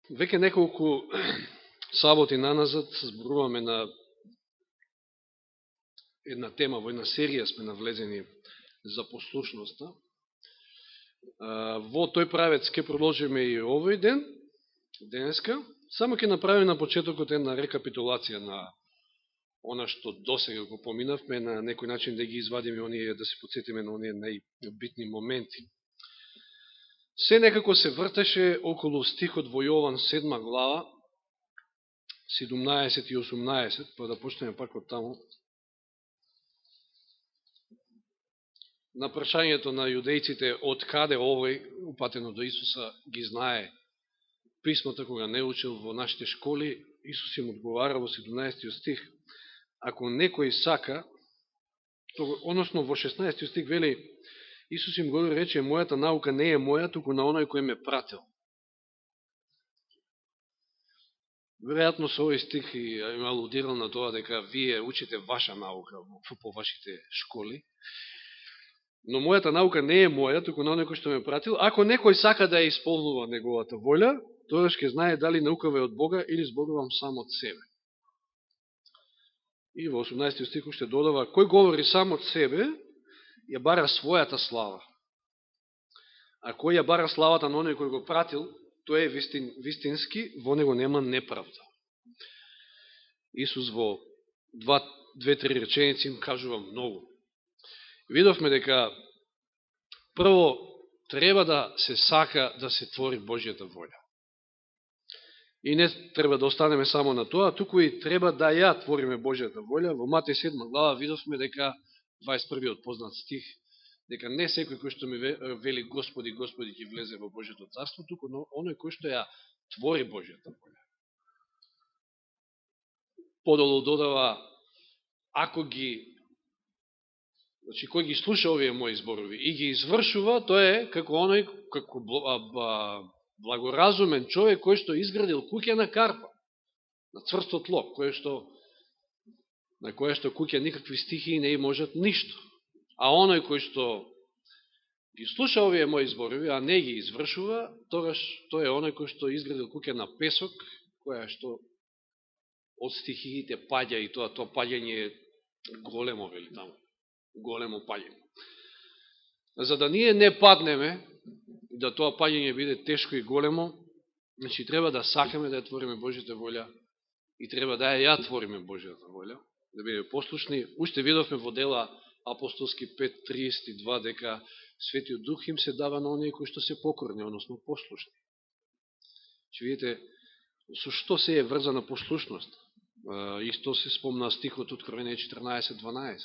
Веќе неколку саботи наназад зборуваме на една тема, во една серија сме навлезени за послушноста. Во тој правец ќе продолжиме и овој ден, денеска. Само ќе направиме на почетокот една рекапитулација на она што досега го поминавме, на некој начин да ги извадиме оние, да се подсетиме на оние најбитни моменти. Се некако се вртеше околу стихот во Јован 7 глава, 17 и 18, па да почнеме пак од таму. На прашањето на јудејците од каде овој, упатено до Исуса, ги знае писмото кога не учил во нашите школи, Исус им одговара во 17 стих: ако некој сака, односно во 16 стих вели, Исус им го рече, мојата наука не е моја, туку на оној кој ме пратил. Веројатно со овој стих им алудирал на тоа дека вие учите ваша наука по вашите школи, но мојата наука не е моја, туку на оној кој што ме пратил. Ако некој сака да ја исполнува неговата волја, тогаш ќе знае дали наукава е од Бога или зборувам сам од себе. И во 18 стих уште додава, кој говори сам од себе, ја бара својата слава. А кој ја бара славата на оној кој го пратил, тој е вистински, во него нема неправда. Исус во 2-3 реченици им кажува многу. Видовме дека прво треба да се сака да се твори Божјата волја. И не треба да останеме само на тоа, туку и треба да ја твориме Божјата волја. Во Матеј 7 глава видовме дека 21 познат стих, дека не секој кој што ми вели Господи, Господи ќе влезе во Божјото царство, туку оној кој што ја твори Божјата волја. Подолу додава, ако ги, значи кој ги слуша овие мои зборови и ги извршува, тој е како оној, како благоразумен човек кој што изградил куќа на карпа, на цврсто тло, на кое што куќа никакви стихии не можат ништо. А оној кој што ги слуша овие мои зборови, а не ги извршува, тогаш тој е оној кој што изградил куќа на песок, која што од стихиите паѓа, и тоа паѓање е големо, вели таму, големо паѓање. За да ние не паднеме, да тоа паѓање биде тешко и големо, значи треба да сакаме да ја твориме Божјата волја и треба да ја твориме Божјата волја, да бидеме послушни. Уште видовме во Дела апостолски 5:32 дека Светиот Дух им се дава на оние кои што се покорни, односно послушни. Че видите, со што се е врзана послушност? Исто се спомна стихот Откровение 14:12.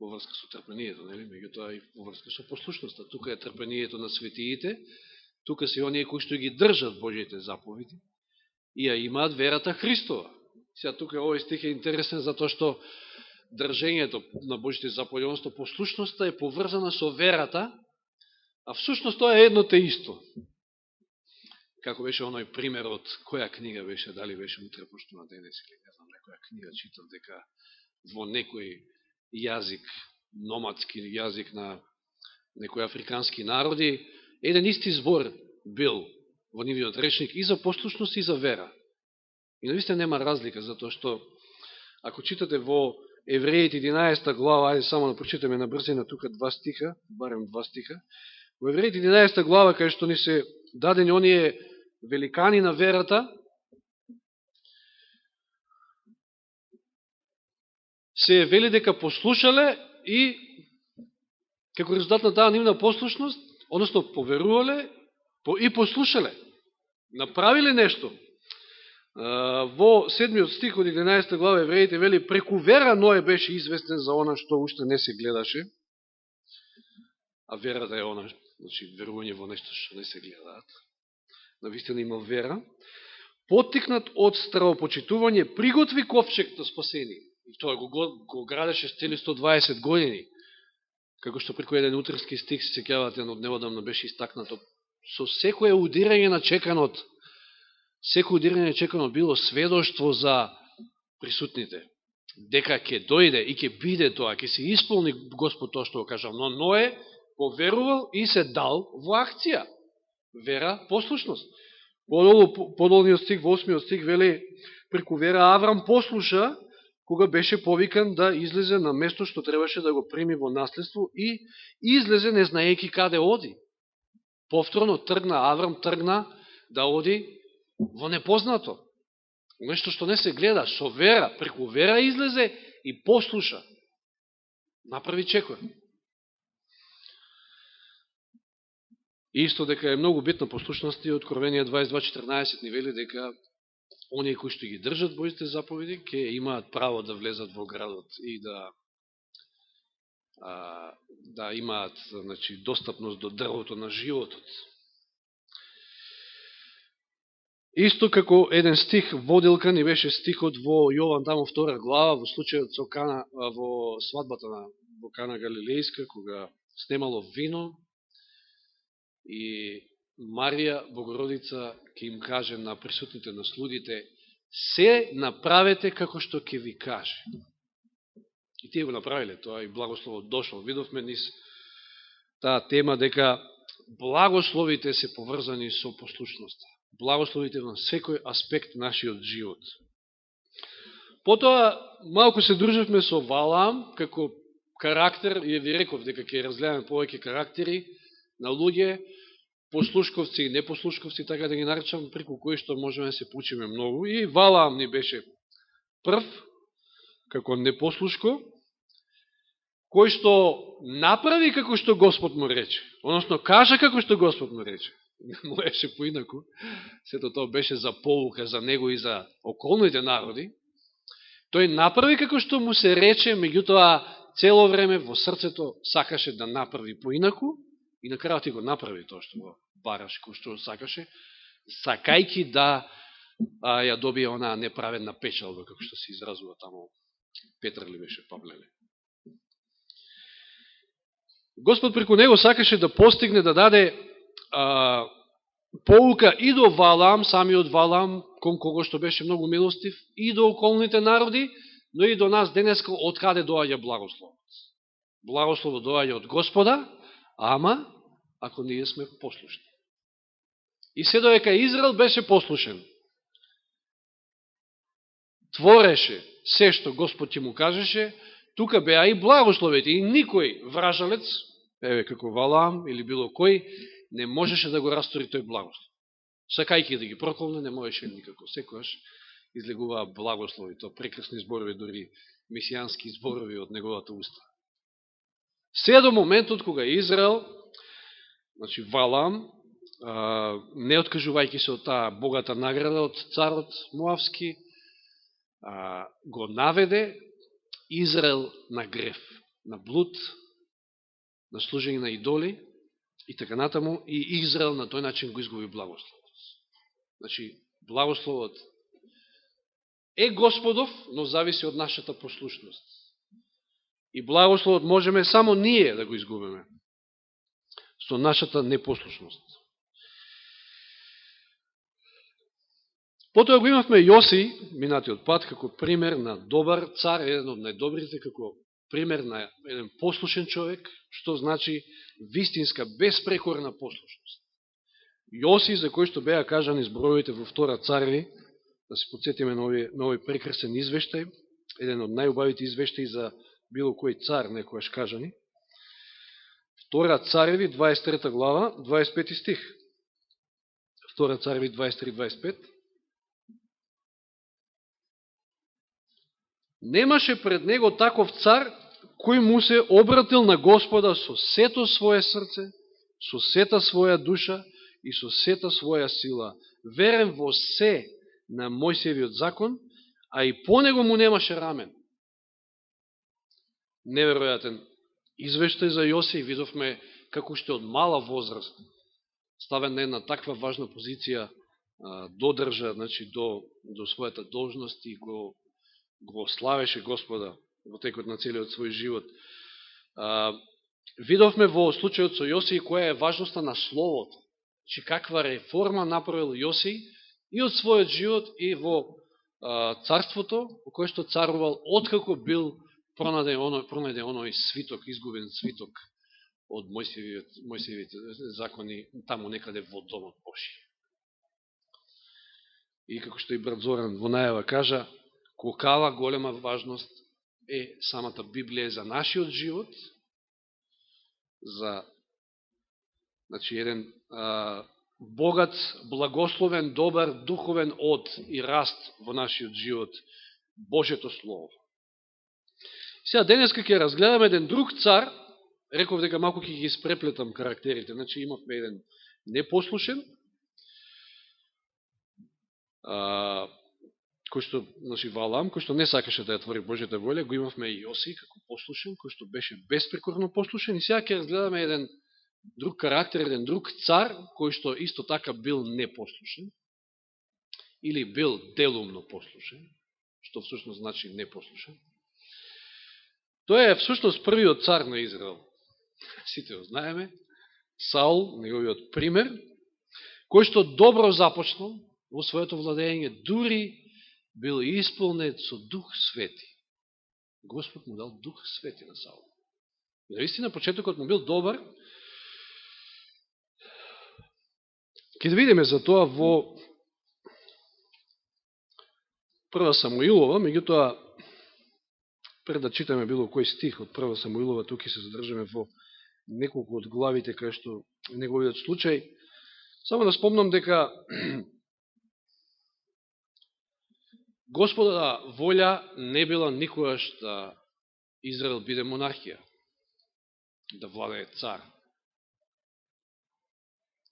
Во врска со трпението, нели? Меѓутоа и во врска со послушноста. Тука е трпението на светиите, тука се оние кои што ги држат Божите заповеди и ја имаат верата Христова. Сега тука овој стих е интересен затоа што држењето на Божите заповеди, односно послушноста е поврзана со верата, а всушност тоа е едно те исто. Како беше оној пример од која книга беше, дали беше утре пошто на денес или не знам, некоја книга читав дека во некој јазик, номадски јазик на некои африкански народи, еден исти збор бил во нивниот речник и за послушност и за вера. И навистина нема разлика, затоа што ако читате во Евреите 11 глава, ајде само да прочитаме на брзина тука 2 стиха, барем 2 стиха, во Евреите 11 глава, кај што ни се дадени оние великани на верата, се вели дека послушале и како резултат на таа нивна послушност, односно поверувале и послушале, направиле нешто. Во 7 стих од 11 глава Евреите вели, преку вера Ное беше известен за она што уште не се гледаше, а верата е она, значи верување во нешто што не се гледаат. Навистина имал вера, поттикнат од стравопочитување, приготви ковчег на спасение. И тоа го градеше с цели 120 години. Како што преку еден утренски стих се сеќавате, од неодамна беше истакнато. Со секој удирање на чеканот, било сведоштво за присутните. Дека ќе дојде и ќе биде тоа, ќе се исполни Господ тоа што го кажа. Но Ное поверувал и се дал во акција. Вера, послушност. Подолниот стих, во 8 стих, вели, преку вера Аврам послуша, кога беше повикан да излезе на место што требаше да го прими во наследство и излезе не знаеки каде оди. Повторно Аврам тргна да оди во непознато. Нешто што не се гледа, со вера, преку вера излезе и послуша. Направи чекор. Исто дека е многу битна послушност и Откровение 22.14 ни вели дека оние кои што ги држат Божите заповеди ќе имаат право да влезат во градот и да имаат, значи, достапност до дрвото на животот. Исто како еден стих водилка ни беше стихот во Јован тамо 2 глава во случајот со Кана, во свадбата во Кана Галилејска, кога снемало вино и Марија Богородица ќе им каже на присутните на слугите: се направете како што ќе ви каже. И тие го направиле тоа и благословот дошол. Видовме низ таа тема дека благословите се поврзани со послушноста. Благословите на секој аспект нашиот живот. Потоа малку се дружевме со Валаам како карактер и ви реков дека ќе разгледаме повеќе карактери на луѓе, послушковци и непослушковци, така да ги наречам, преку кои што можеме да се поучиме многу. И Валаам ни беше прв, како непослушко, кој што направи како што Господ му рече, односно кажа како што Господ му рече. Не можеше поинаку. Сето тоа беше за поука за него и за околните народи. Тој направи како што му се рече, меѓутоа цело време во срцето сакаше да направи поинаку и на крајот го направи тоа што го бараше, кој што сакаше, сакајки да ја добие онаа неправедна печалба, како што се изразува тамо Петар ли беше, Павлеле. Господ преку него сакаше да постигне, да даде поука и до Валаам, самиот Валаам, кон кого што беше многу милостив, и до околните народи, но и до нас денеска од каде доаѓа благословот. Благословот доаѓа од Господа, ама ако ние сме послушни. И се додека Израел беше послушен, твореше се што Господ ќе му кажеше, тука беа и благословите, и никој вражалец, еве како Валаам или било кој, не можеше да го растори тој благослов. Сакајки да ги проколне, не можеше никако. Секојаш излегуваа благослови, тоа прекрасни зборови, дори месијански зборови од неговата уста. Се до моментот кога Израел, значи Валаам, не откажувајќи се од таа богата награда од царот Моавски, го наведе Израел на греф, на блуд, на служење на идоли и така натаму, и Израел на тој начин го изгуби благословот. Значи, благословот е Господов, но зависи од нашата послушност. И благословот можеме само ние да го изгубиме со нашата непослушност. Потоа го имавме Јоси, минатиот пат, како пример на добар цар, еден од најдобрите, како пример на еден послушен човек, што значи вистинска, безпрекорна послушност. Јоси, за кој што беа кажани зборовите во Втора Цареви, да се подсетиме на овој прекрасен извештај, еден од најубавите извештаи за било кој цар некојаш кажани. Втора Цареви, 23 глава, 25 стих. Втора Цареви, 23-25. Немаше пред него таков цар, кој му се обратил на Господа со сето свое срце, со сета своја душа и со сета своја сила, верен во се на Мојсиевиот закон, а и по него му немаше рамен. Неверојатен извештај за Јосиф, видовме како што од мала возраст, ставен на една таква важна позиција, додржа, значи, до својата должност и го славеше Господа во текот на целиот свој живот. Видовме во случајот со Јосија која е важноста на Словото, че каква реформа направил Јосија и од својот живот и во царството, во кое што царувал, откако бил пронајден оној свиток, изгубен свиток од Мојсиевите закони таму некаде во Домот Божи. и како што и брат Зоран Вонаева кажа, колкава голема важност е самата Библија за нашиот живот, за еден богат, благословен, добар, духовен од и раст во нашиот живот, Божето Слово. Сега денеска ќе разгледаме еден друг цар, реков дека малку ќе ги испреплетам карактерите, имавме еден непослушен, кој што, Валам, кој што не сакаше да ја твори Божјата волја, го имавме и Јоси како послушен, кој што беше беспрекорно послушен, и сега ќе разгледаме еден друг карактер, еден друг цар, кој што исто така бил непослушен, или бил делумно послушен, што всушност значи непослушен. Тој е всушност првиот цар на Израел. Сите го знаеме. Саул, неговиот пример, кој што добро започнал во своето владење, дури бил исполнет со Дух Свети. Господ му дал Дух Свети на Саул. И наистина, почетокот му бил добар. Ке да видиме за тоа во Прва Самуилова, меѓутоа, пред да читаме било кој стих од Прва Самуилова, тук се задржаме во неколку од главите кај што неговиот случај. Само да спомнам дека Господа волја не била никогаш да Израел биде монархија, да владее цар.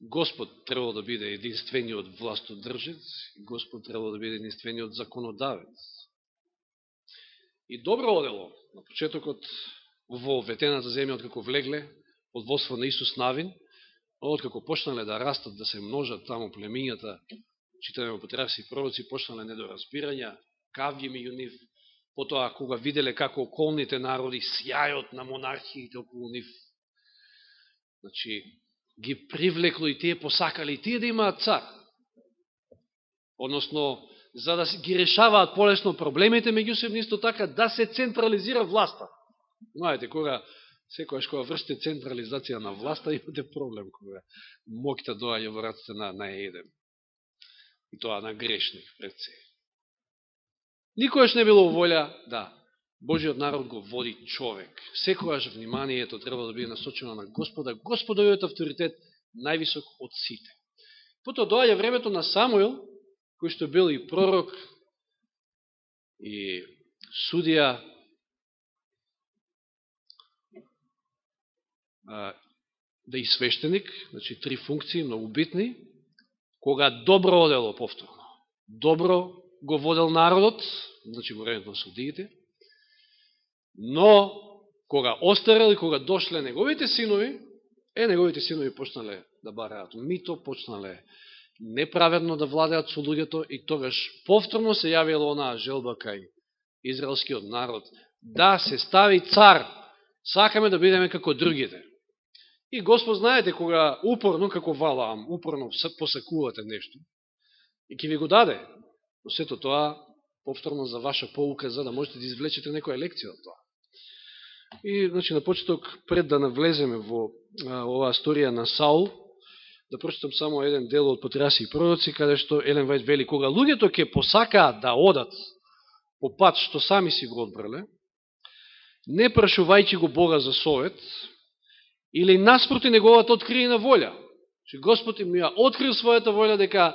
Господ требало да биде единствениот властодржец, Господ требало да биде единствениот законодавец. И добро одело на почетокот во ветената земја, откако влегле под водство на Исус Навин, откако почнале да растат, да се множат таму племињата, читаме во Патриарси и пророци, почнале недоразбирања, кавги меѓу нив, потоа кога виделе како околните народи сјајот на монархиите околу нив, ги привлекло и тие посакали и тие да имаат цар. Односно, за да ги решаваат полесно проблемите меѓусебно, исто така да се централизира власта. Знаете, секојаш кога вршите централизација на власта, имате проблем кога моќта доаѓа во раците на еден. И тоа на грешник пред се. Никојаш не било волја да Божиот народ го води човек. Секојаш вниманието треба да биде насочено на Господа, Господовиот авторитет највисок од сите. Потоа доаѓа времето на Самуил, кој што бил и пророк, и судија, да и свештеник, три функции, многу битни, кога добро одело повторно. Добро го водел народот, во времето на судиите, но кога остарел и кога дошле неговите синови, неговите синови почнале да бараат мито, почнале неправедно да владеат со луѓето и тогаш повторно се јавила онаа желба кај израелскиот народ да се стави цар, сакаме да бидеме како другите. И Господ, знаете, кога упорно, како Валаам, упорно посакувате нешто, и ќе ви го даде, но сето тоа повторно за ваша поука, за да можете да извлечете некоја лекција од тоа. И, на почеток, пред да навлеземе во оваа историја на Саул, да прочитам само еден дел од Патриарси и пророци, каде што Елен Вајт вели, кога луѓето ќе посакаат да одат по пат што сами си го одбрале, не прашувајќи го Бога за совет, или наспроти неговата откриена волја. Господ им ја открил својата волја дека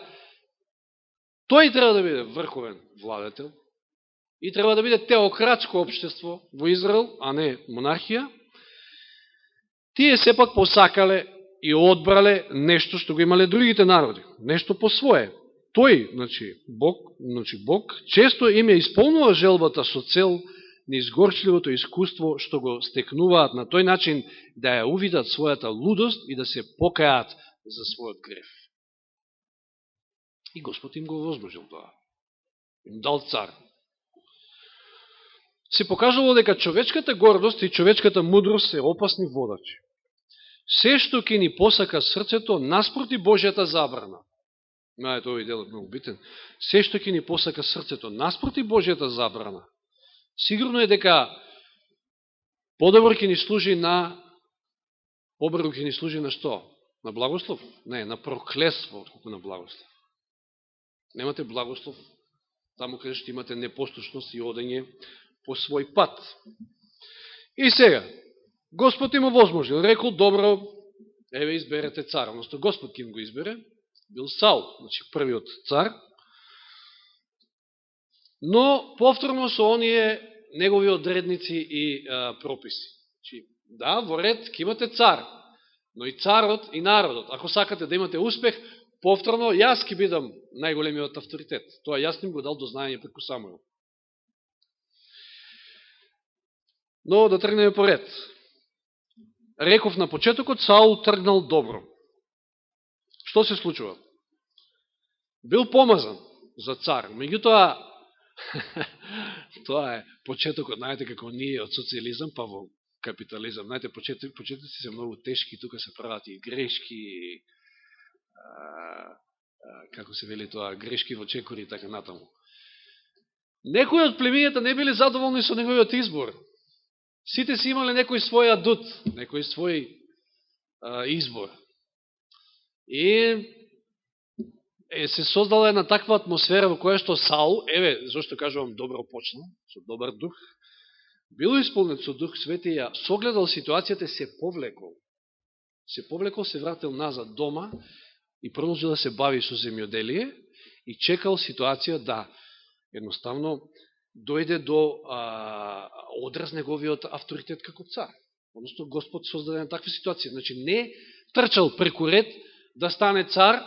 тој треба да биде врховен владетел и треба да биде теократско општество во Израел, а не монархија. Тие сепак посакале и одбрале нешто што го имале другите народи, нешто по свое. Тој, Бог, често им ја исполнува желбата со цел неизгорчливото искуство што го стекнуваат на тој начин да ја увидат својата лудост и да се покајат за својот греф. И Господ им го возможил тоа. Им дал цар. Се покажало дека човечката гордост и човечката мудрост се опасни водачи. Се што ќе ни посака срцето наспроти Божјата забрана. Знаете, овој дел е многу битен. Се што ќе ни посака срцето наспроти Божјата забрана, сигурно е дека подобро ќе ни служи на што? На благослов? Не, на проклетство, отколку на благослов. Немате благослов таму каде што имате непослушност и одење по свој пат. И сега, Господ им овозможил, рекол, добро, еве изберете цар, одnosno Господ ќе им го избере, бил Саул, значи првиот цар, но повторно со оние негови одредници и прописи. Значи, да, во ред ќе имате цар, но и царот и народот. Ако сакате да имате успех, повторно јас ќе бидам најголемиот авторитет. Тоа јас ним го дал до знаење преку Самуил. Но да тргнеме по ред. Реков на почетокот, Саул тргнал добро. Што се случува? Бил помазан за цар, меѓутоа тоа е почетокот, знаете како ние од социализам па во капитализам. Знаете, почетоци се многу тешки, тука се прават и грешки, како се вели тоа, грешки во чекори и така натаму. Некои од племињата не били задоволни со неговиот избор. Сите си имале некој свој адут, некој свој избор. И се создала една таква атмосфера во која што Саул, еве, зашто кажувам добро почнал, со добар дух, бил исполнет со Дух Свети, ја согледал ситуацијата, се повлекол. Се вратил назад дома и продолжил да се бави со земјоделие и чекал ситуација да едноставно дојде до одраз неговиот авторитет како цар. Односно, Господ создаде на таква ситуација. Значи, не трчал преку ред да стане цар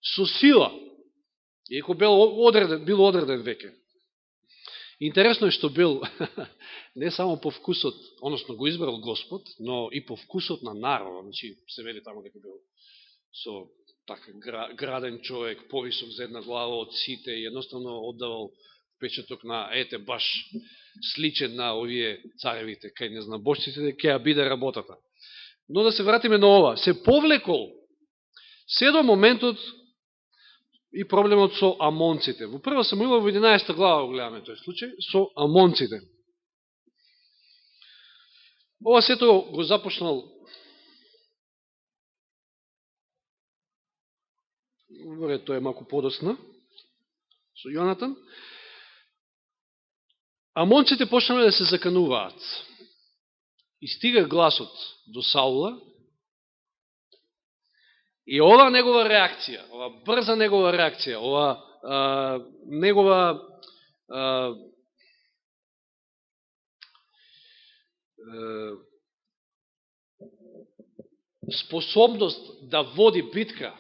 со сила, иако бил одреден веќе. Интересно е што бил не само по вкусот, односно го избрал Господ, но и по вкусот на народа. Значи, се вели тамо дека бил со така граден човек, повисок за една глава од сите и едноставно оддавал впечаток на, ете, баш сличен на овие царевите, кај незнабожците, дека ќе биде работата. Но да се вратиме на ова. Се повлекол се до моментот и проблемот со амонците. Во прва Самуилова во 11 глава гледаме тој случај, со амонците. Ова сето го започнал тоа е малку подосна со Јонатан. Амонците почнале да се закануваат. И стига гласот до Саула. И ова негова реакција, ова брза негова реакција, ова негова способност да води битка,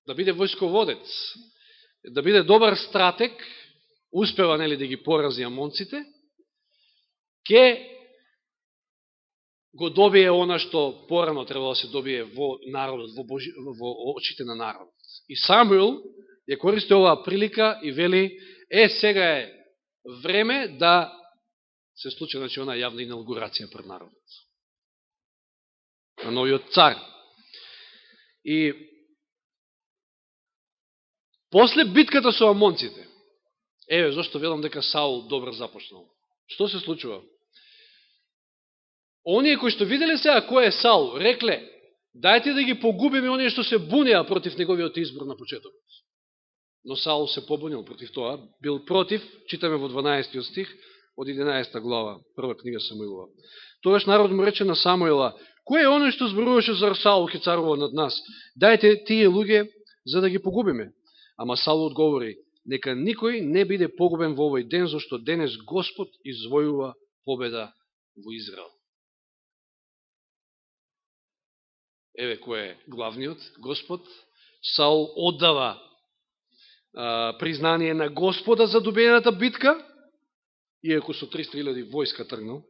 да биде војсководец, да биде добар стратег, успева нели да ги порази амонците, ке го добие она што порано требало да се добие во народот, во очите на народот. И Самуил ја користи оваа прилика и вели, сега е време да се случи, значи, она јавна инаугурација пред народот. На новиот цар. И после битката со амонците, еве зашто велам дека Саул добро започнал. Што се случува? Оние кои што виделе сега кој е Саул, рекле, дајте да ги погубиме оние што се бунеа против неговиот избор на почетокот. Но Саул се побунил против тоа, бил против, читаме во 12 стих, од 11 глава, прва книга Самуилова. Тогаш народ му рече на Самуила, кој е оној што зборуваше за Саул ке царува над нас? Дајте тие луѓе за да ги погубиме. Ама Саул одговори, нека никој не биде погубен во овој ден, зашто денес Господ извојува победа во Израел. Еве кој е главниот Господ. Саул оддава признание на Господа за добиената битка, иако со 300.000 војска тргнал.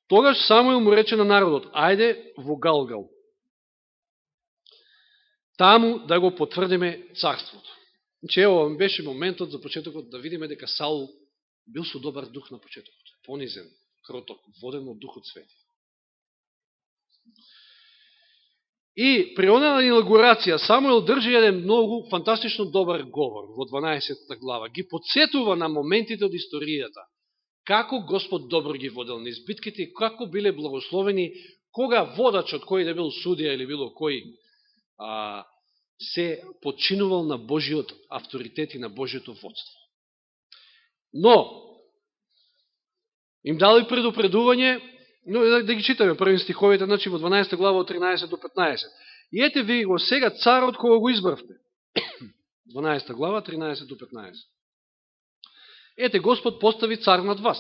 Тогаш Самуил му рече на народот, ајде во Галгал, таму да го потврдиме царството. Значи, ево беше моментот за почетокот да видиме дека Саул бил со добар дух на почетокот, понизен, кроток, воден од Духот Свети. И при онаа инаугурација Самуил држи еден многу фантастично добар говор во 12 глава. Ги подсетува на моментите од историјата. Како Господ добро ги водел низ битките и како биле благословени кога водачот, кој да бил судија или било кој се подчинувал на Божиот авторитет и на Божиото водство. Но, им дали предупредување, но да ги читаме први стиховите, значи во 12 глава од 13 до 15. И ете ви го сега царот кога го избравте. 12 глава, 13 до 15. Ете, Господ постави цар над вас.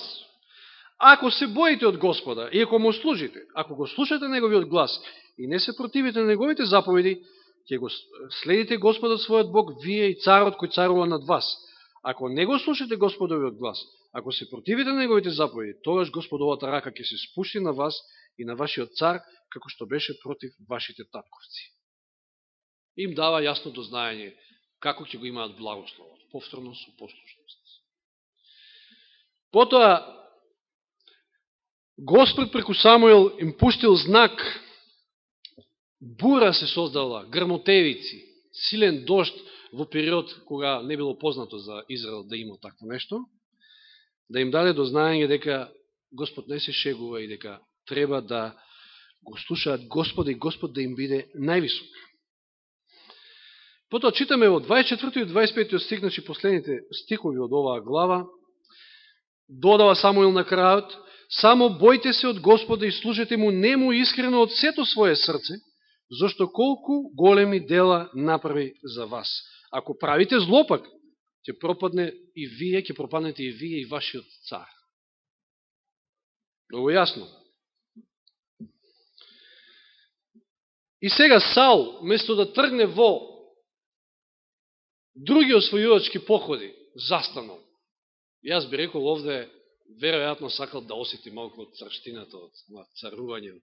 Ако се боите од Господа и ако му служите, ако го слушате неговиот глас и не се противите на неговите заповеди, ќе го следите Господа својот Бог, вие и царот кој царува над вас. Ако не го слушате Господовиот глас, ако се противите на неговите заповеди, тогаш Господовата рака ќе се спушти на вас и на вашиот цар, како што беше против вашите татковци. Им дава јасно дознаење како ќе го имаат благословот, повторно со послушност. Потоа, Господ преку Самуил им пуштил знак, бура се создала, грмотевици, силен дожд во период кога не било познато за Израел да има такво нешто, да им даде дознаење дека Господ не се шегува и дека треба да го слушаат Господа и Господ да им биде највисок. Потоа читаме во 24 и 25 стих, значи последните стихови од оваа глава, додава Самуил на крајот: само бојте се од Господа и служете му нему искрено од сето свое срце, зашто колку големи дела направи за вас. Ако правите злопак, ќе пропадне и вие, ќе пропаднете и вие и вашиот цар. Много јасно. И сега Саул, место да тргне во други освојувачки походи, застанал. Јас би рекол овде, веројатно сакал да осети малку од царштината, од царување, од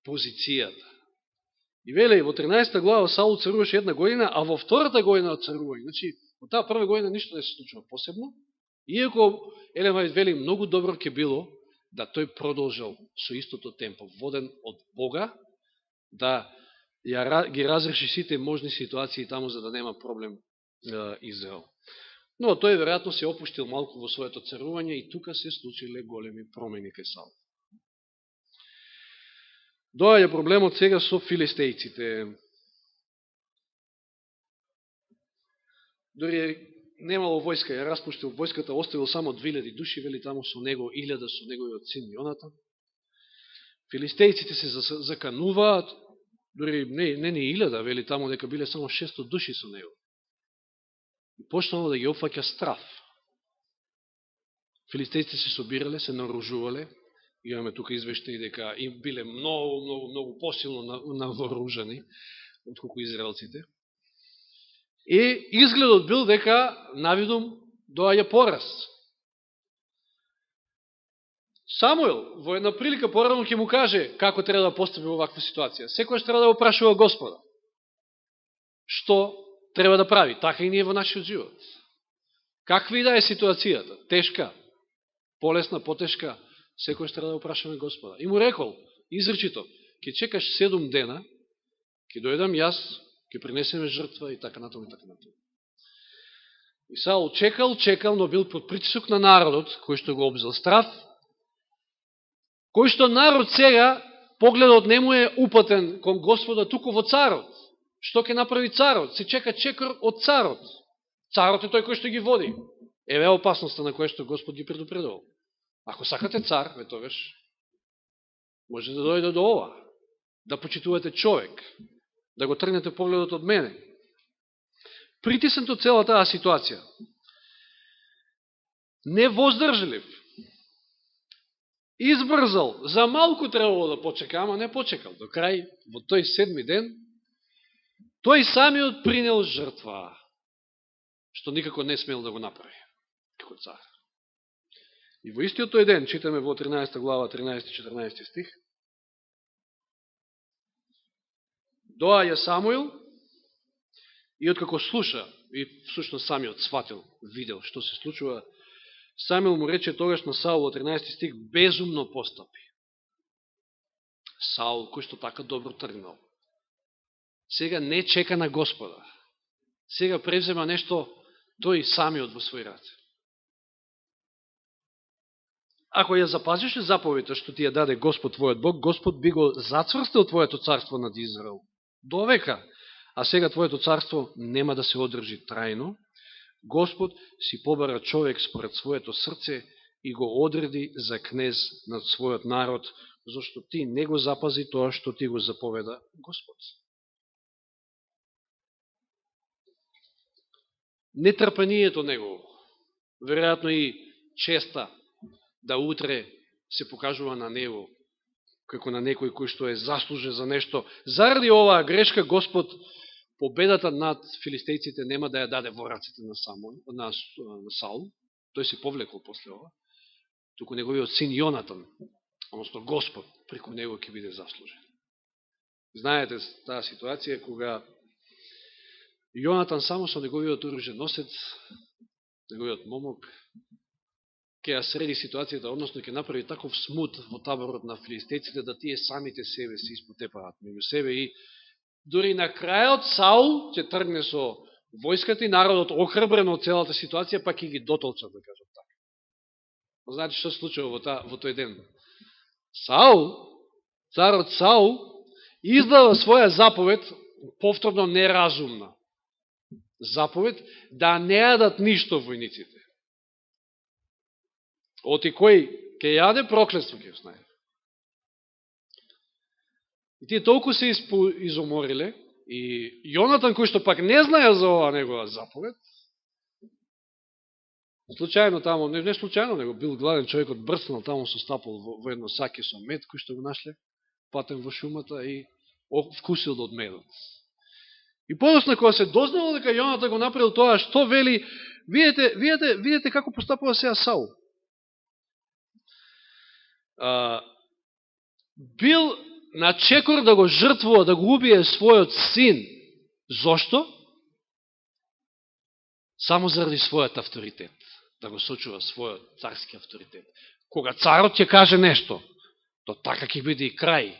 позицијата. И веле, во 13 глава Саул царуваше 1 година, а во втората година од царување, значи, во таа прва година ништо не се случува посебно, иако Елен Вајд вели, многу добро ќе било да тој продолжал со истото темпо, воден од Бога, да ги разреши сите можни ситуации таму, за да нема проблем Израел. Но тој веројатно се опуштил малку во своето царување и тука се случиле големи промени кај Саул. Доаѓа проблемот сега со филистејците. Дори немало војска, ја распуштил војската, оставил само 2000 души, вели таму со него 1000 со неговиот син Јонатан. Филистејците се закануваат, дори не ни 1000, вели таму дека биле само 600 души со него. И почнало да ги опфаќа страф. Филистејците се собирале, се наоружувале, имаме тука извештаи дека им биле многу посилно навооружани, отколку израелците. И изгледот бил дека навидум доаѓа пораст. Самуил во една прилика порано ќе му каже како треба да постапи во ваква ситуација. Секојаш треба да го прашува Господа што треба да прави. Така и ние во нашиот живот. Каква и да е ситуацијата, тешка, полесна, потешка, секојаш треба да го прашаме Господа. И му рекол, изречито, ќе чекаш 7 дена, ќе дојдам јас, ќе принесеме жртва и така натаму и така натаму. И Саул чекал, но бил под притисок на народот, кој што го обзел страф, кој што народ сега, погледот не му е упатен кон Господа, туку во царот. Што ќе направи царот? Се чека чекор од царот. Царот е тој кој што ги води. Еве опасноста на која што Господ ги предупредувал. Ако сакате цар, тогаш може да дојде до ова. Да почитувате човек. Да го тргнете погледот од мене. Притиснат од целата таа ситуација. Невоздржлив. Избрзал. За малку требало да почека, ама не почекал. До крај, во тој 7 ден, тој самиот принел жртва, што никако не смел да го направи, како цар. И во истиот тој ден, читаме во 13 глава, 13-14 стих, доаѓа Самуил и откако слуша, и всушност самиот сватил, видел што се случува, Самуил му рече тогаш на Саул во 13 стих, безумно постапи. Саул, кој што така добро тргнал, сега не чека на Господа. Сега превзема нешто тој самиот во свој раце. Ако ја запазиш заповедта што ти ја даде Господ твојот Бог, Господ би го зацврстил твоето царство над Израел до века. а сега твоето царство нема да се одржи трајно. Господ си побара човек според своето срце и го одреди за кнез над својот народ, зашто ти не го запази тоа што ти го заповеда Господ. Нетрпението негово, веројатно и честа да утре се покажува на него, како на некој кој што е заслужен за нешто. Заради оваа грешка Господ победата над филистејците нема да ја даде во раците на Саул, тој се повлекол после ова, туку неговиот син Јонатан, односно Господ, преку него ќе биде заслужен. Знаете таа ситуација кога Јонатан само со неговиот оруженосец, неговиот момок, ќе ја среди ситуацијата, односно ќе направи таков смут во таборот на филистејците да тие самите себе се испотепаат меѓу себе и дори на крајот Саул ќе тргне со војската и народот охрабрен од целата ситуација, па ќе ги дотолчат, да кажат така. Знаете што се случува во тој ден? Царот Саул издава своја заповед, повторно неразумна заповед, да не јадат ништо војниците. Оти кој ќе јаде, проклетство ќе знае. И тие толку се изумориле, и Јонатан, кој што пак не знае за ова негова заповед, случајно тамо, не случајно, него бил гладен човекот, брцнал тамо со стапол во едно саке со мед, кој што го нашле, патен во шумата и вкусил од медот. И подосна, кога се дознало дека Јонатан го направил тоа, што вели, видете како постапува сега Саул. Бил на чекор да го жртвува, да го убие својот син. Зошто? Само заради својот авторитет. Да го сочува својот царски авторитет. Кога царот ќе каже нешто, то така ќе биде и крај.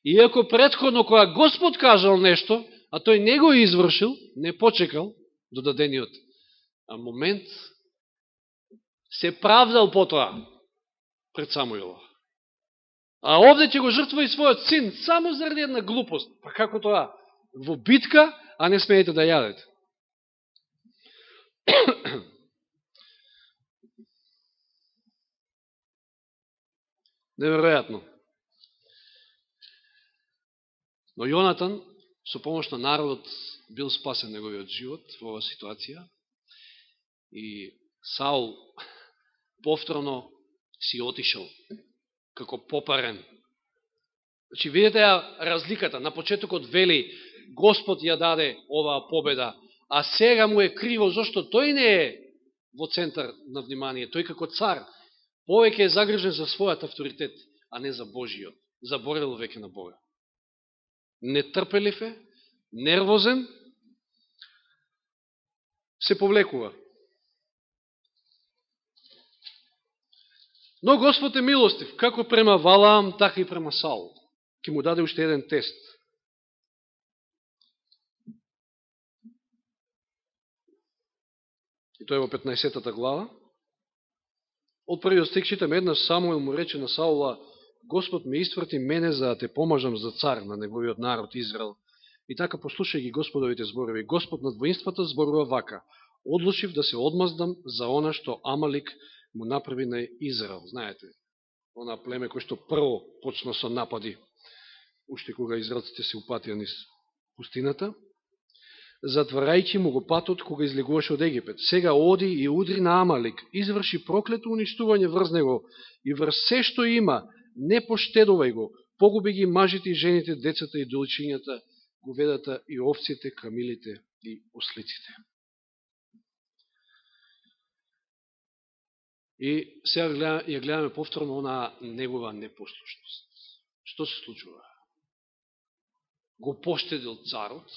Иако предходно, кога Господ кажал нешто, а тој не го извршил, не почекал до дадениот момент, се правдал потоа пред Самуила. А овде ќе го жртва и својот син, само заради една глупост. Па како тоа? Во битка, а не смеете да јадете. Неверојатно. Но Јонатан, со помош на народот, бил спасен неговиот живот во оваа ситуација. И Саул повторно си отишел како попарен. Значи, видите ја разликата. На почетокот вели, Господ ја даде оваа победа, а сега му е криво, зашто тој не е во центар на внимание. Тој како цар повеќе е загрижен за својот авторитет, а не за Божиот. Заборел веќе на Бога. Нетрпелив е, нервозен, се повлекува. Но Господ е милостив, како према Валаам, така и према Саул. Ке му даде уште еден тест. И тој е во 15-та глава. Од првиот стих читаме, еднаш Самуил му рече на Саула, Господ ме изврати мене за да те помажам за цар на неговиот народ Израел. И така послушај ги Господовите зборови. Господ над воинствата зборува вака. Одлучив да се одмаздам за она што Амалик му направи на Израел. Знаете, она племе кој што прво почна со напади, уште кога израелците се упатија низ пустината, затварајќи му го патот кога излегуваше од Египет. Сега оди и удри на Амалик, изврши проклето уништување врз него и врз се што има, не поштедувај го, погуби ги мажите и жените, децата и доличињата, говедата и овците, камилите и ослиците. И сега ја гледаме повторно на негова непослушност. Што се случува? Го поштедил царот,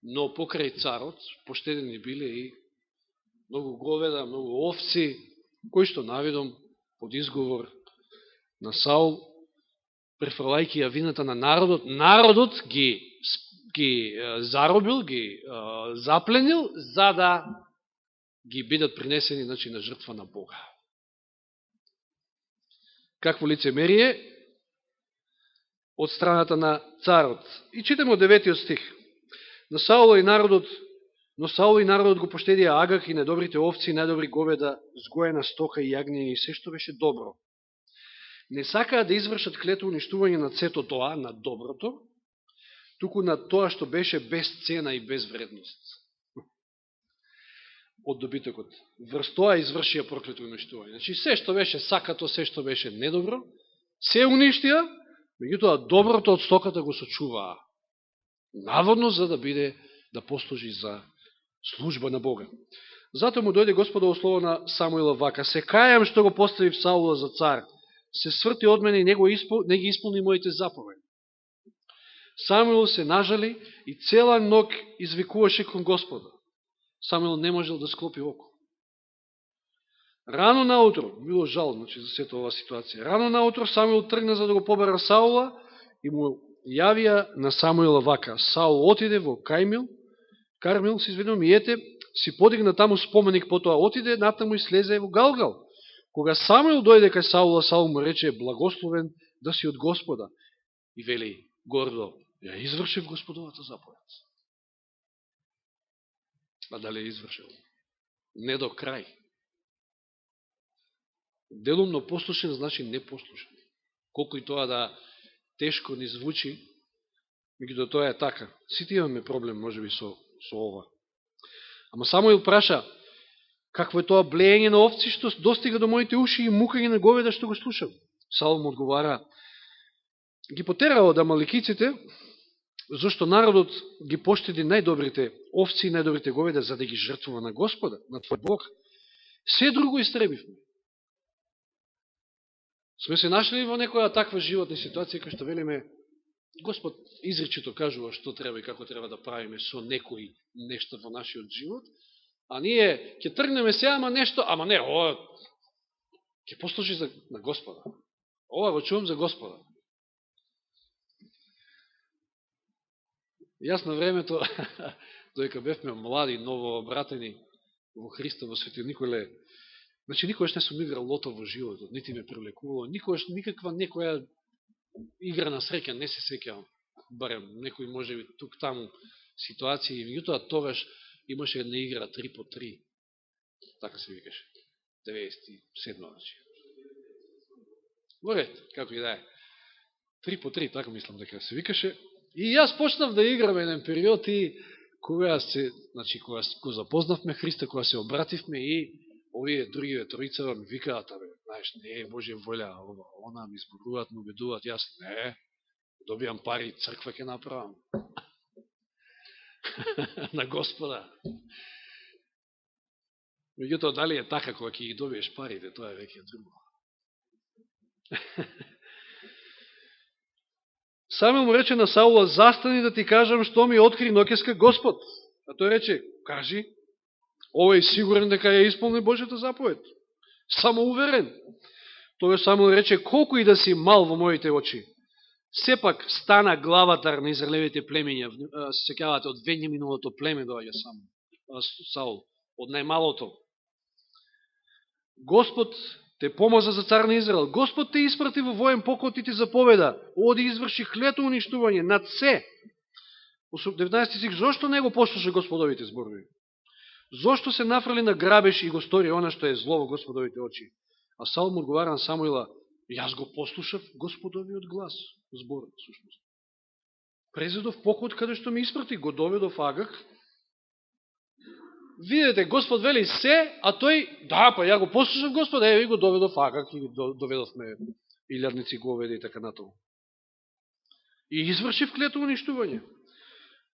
но покрај царот поштедени биле и многу говеда, многу овци, кои што навидом под изговор на Саул, префрлајќи ја вината на народот, народот ги заробил, ги запленил, за да ги бидат принесени, значи, на жртва на Бога. Какво лицемерие од страната на царот. И читаме од 9 стих. Но Саул и народот го поштедија Агак и недобрите овци, најдобри говеда, згоена стока и јагне и се што беше добро. Не сакаа да извршат клетва уништување на сето тоа, на доброто, туку на тоа што беше без цена и без вредност. Од добитокот. Врз тоа извршија проклето уништување. Значи, се што беше сакато, се што беше недобро, се уништија, меѓутоа доброто од стоката го сочуваа. Наводно за да биде, да послужи за служба на Бога. Затоа му дојде Господово слово на Самуила вака: се кајам што го поставив Саула за цар, се сврти од мене и не ги исполни моите заповеди. Самуил се нажали и цела ног извикуваше кон Господа. Самуил не можел да склопи око. Рано наутро, било жал, значи, за сета ова ситуација, рано наутро Самуил тргна за да го побара Саула и му јавија на Самуила вака: Саул отиде во Кармил, и ете, си подигна таму споменик, потоа отиде натаму и слезе во Галгал. Кога Самуил дојде кај Саула, Саул му рече: благословен да си од Господа. И вели гордо: ја извршив Господовата заповед. А дали извршил? Не до крај. Делумно послушен значи непослушен. Колку и тоа да тешко ни звучи, меѓутоа тоа е така. Сите имаме проблем, можеби, со ова. Ама Самуил праша: какво е тоа блеење на овци што достига до моите уши и мукање на говеда што го слушам? Саул му одговара: ги потераа од амаликиците, зашто народот ги поштеди најдобрите овци и најдобрите говеда за да ги жртвува на Господа, на твој Бог. Се друго истребивме. Сме се нашли во некоја таква животна ситуација кај што велиме: Господ изричито кажува што треба и како треба да правиме со некои нешто во нашиот живот, а ние ќе тргнеме се, ама нешто, ама не, ова ќе послужи на Господа. Ова го чувам за Господа. Јас на времето, доека бевме млади, новообратени во Христа, во Свети Николе, значи никогаш не сум играл лото во животот, нити ме привлекувало, никогаш никаква некоја игра на среќа не се сеќавам, барем некој можеби тук-таму ситуации, меѓутоа тогаш имаше една игра 3 по 3, така се викаше, 97 значи. Во ред, како и да е. 3 по 3, така мислам дека се викаше. И јас почнав да играм еден период и кога кога го запознавме Христа, кога се обративме и овие другиве троица ми викаат: знаеш, не е Божја волја, она ми зборуваат, ми убедуваат, јас не, добијам пари, црква ќе направам. На Господа. Меѓутоа, дали е така кога ќе ги добиеш парите, тоа е веќе друго. Самуил му рече на Саула: застани да ти кажам што ми откри ноќеска Господ. А тој рече: кажи. Овој сигурен дека ја исполни Божјата заповед. Само уверен. Тоа Самуил рече: колку и да си мал во моите очи, сепак стана главатар на израелевите племења. Се сеќавате, од Венјаминовото племе доаѓа Саул, од најмалото. Господ те помаза за цар на Израел. Господ те испрати во воен поход и ти заповеда: оди изврши клетво уништување над се. 19 стих: зошто не го послуша Господовите зборови? Зошто се нафрали на грабеж и го стори она што е зло во Господовите очи? А Саул му одговара на Самуила: јас го послушав Господовиот глас, збор, сушност. Презедов поход каде што ми испрати, го доведов Агак. Видете, Господ вели се, а тој: да, па ја го послушав Господа, еви го доведов Агак и доведовме илјадници говеди и така натаму. И извршив клетво уништување.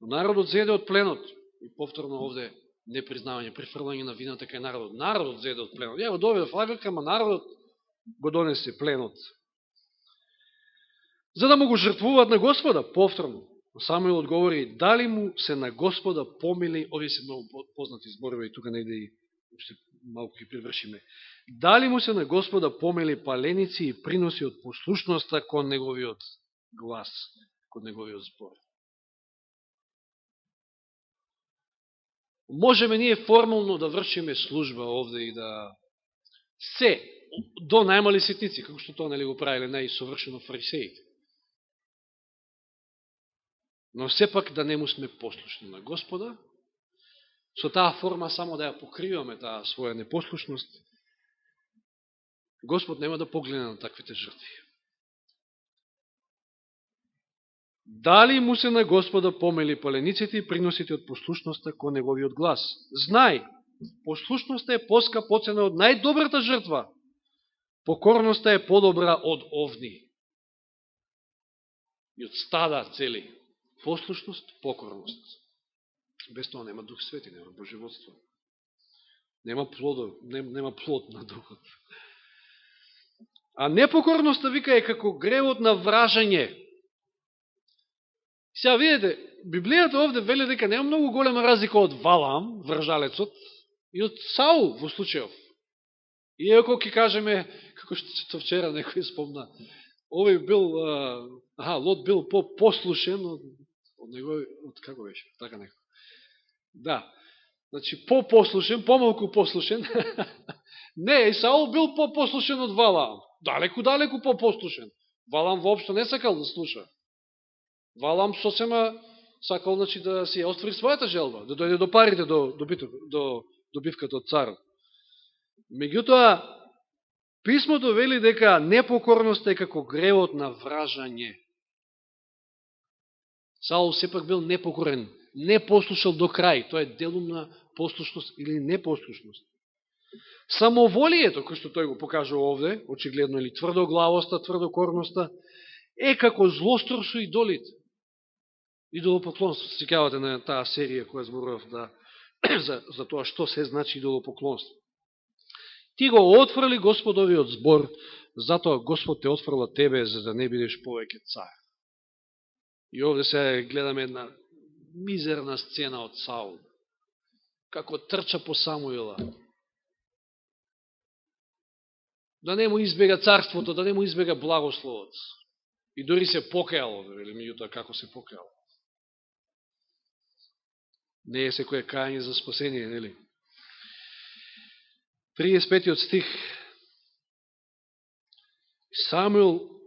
Народот зеде од пленот. И повторно овде непризнавање, префрлање на вината кај народот. Народот зеде од пленот. Ја го доведов Агак, ама народот го донесе пленот. За да му го жртвуваат на Господа, повторно. Самуил одговори: дали му се на Господа помили, овие се многу познати зборови, тука негде и малко ги привршиме. Дали му се на Господа помили паленици и приноси од послушноста кон неговиот глас, кон неговиот збор. Можеме ние формално да вршиме служба овде и да се, до најмали ситници, како што тоа нели го правиле најсовршено фарисеите. но сепак да не му сме послушни на Господа, со таа форма само да ја покриваме таа своја непослушност, Господ нема да погледне на таквите жртви. Дали му се на Господа помели палениците и приносите од послушноста кон неговиот глас? Знај, послушноста е поскапоцена од најдобрата жртва, покорноста е подобра од овни. И од стада цели. Послушност, покорност. Без тоа нема Дух Свети, нема Божеводство. Нема плод на Духот. А непокорноста, вика, е како гревот на вражање. Сега видите, Библијата овде вели дека нема многу голема разлика од Валаам, вржалецот, и од Саул во случајов. Иако ќе кажеме, како што вчера некој спомна, овој бил, Лот бил по-послушен од него, како беше, така некој. Да, значи по-послушен, помалку послушен. Не, и Саул бил по-послушен од Валаам. Далеку по-послушен. Валаам воопшто не сакал да слуша. Валаам сосема сакал, значи, да си оствари својата желба, да дојде до парите, до добивката од царот. Меѓутоа, писмото вели дека непокорноста е како гревот на вражање. Саул сепак бил непокорен, не послушал до крај. Тоа е делумна послушност или непослушност. Самоволието, кој што тој го покажува овде, очигледно, или тврдоглавоста, тврдокорноста, е како злостор со идолите. Идолопоклонство. Сикавате на таа серија која зборував за тоа што се значи идолопоклонство. Ти го отфрли Господовиот збор, затоа Господ те отфрла тебе, за да не бидеш повеќе цар. И овде се гледаме една мизерна сцена од Саул. Како трча по Самуила. Да не му избега царството, да не му избега благословот. И дори се покајал, или меѓутоа како се покајал. Не е секој кајање за спасение, нели? 35 стих. Самуил,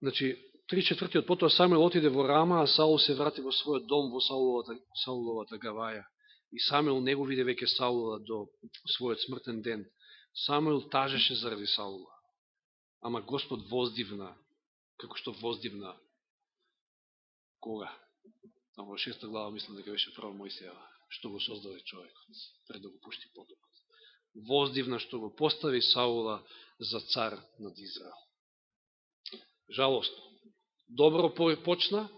значи, 3/4 потоа Самуил отиде во Рама, а Саул се врати во својот дом во Сауловата гаваја. И Самуил не го виде веќе Саула до својот смртен ден. Самуил тажеше заради Саула. Ама Господ воздивна, како што воздивна кога? Во 6 глава мислам дека беше прва Мојсеева, што го создаде човекот, пред да го пушти потопот. Воздивна што го постави Саула за цар над Израел. Жалостно. Добро почна,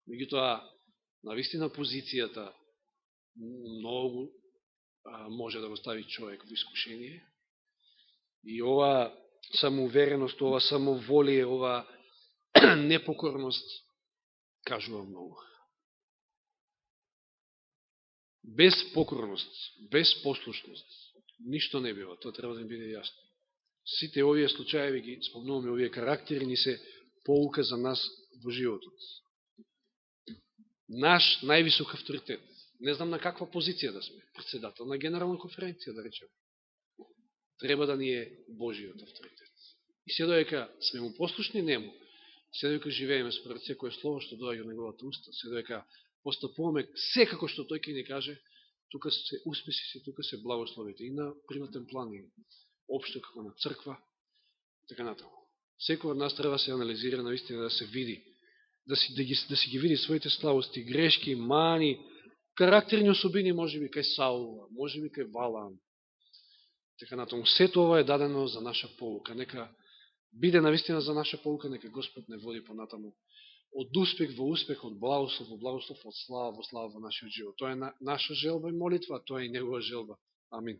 меѓутоа, навистина позицијата многу може да го стави човек во искушение. И ова самоувереност, ова самоволие, ова непокорност кажува многу. Без покорност, без послушност, ништо не бива. Тоа треба да ни биде јасно. Сите овие случаеви ги спомнуваме, овие карактери ни се поука за нас во животот. Наш највисок авторитет. Не знам на каква позиција да сме. Председател на генерална конференција, да речем. Треба да ни е Божиот авторитет. И се доека сме му послушни нему, се доека живееме според секој слово што доаѓа од неговата уста, се доека постапуваме секако што тој ќе ни каже, тука се успесите, тука се благословите и на приватен план, и општо како на црква, така натаму. Секој од нас треба да се анализира, наистина да се види, да си ги види своите слабости, грешки, мани, карактерни особини, може би кај Саула, може би кај Валаам. Така натаму, сето ова е дадено за наша полука. Нека биде навистина за наша полука, нека Господ не води понатаму од успех во успех, од благослов во благослов, од слава во слава во нашиот живот. Тоа е наша желба и молитва, тоа е и негова желба. Амин.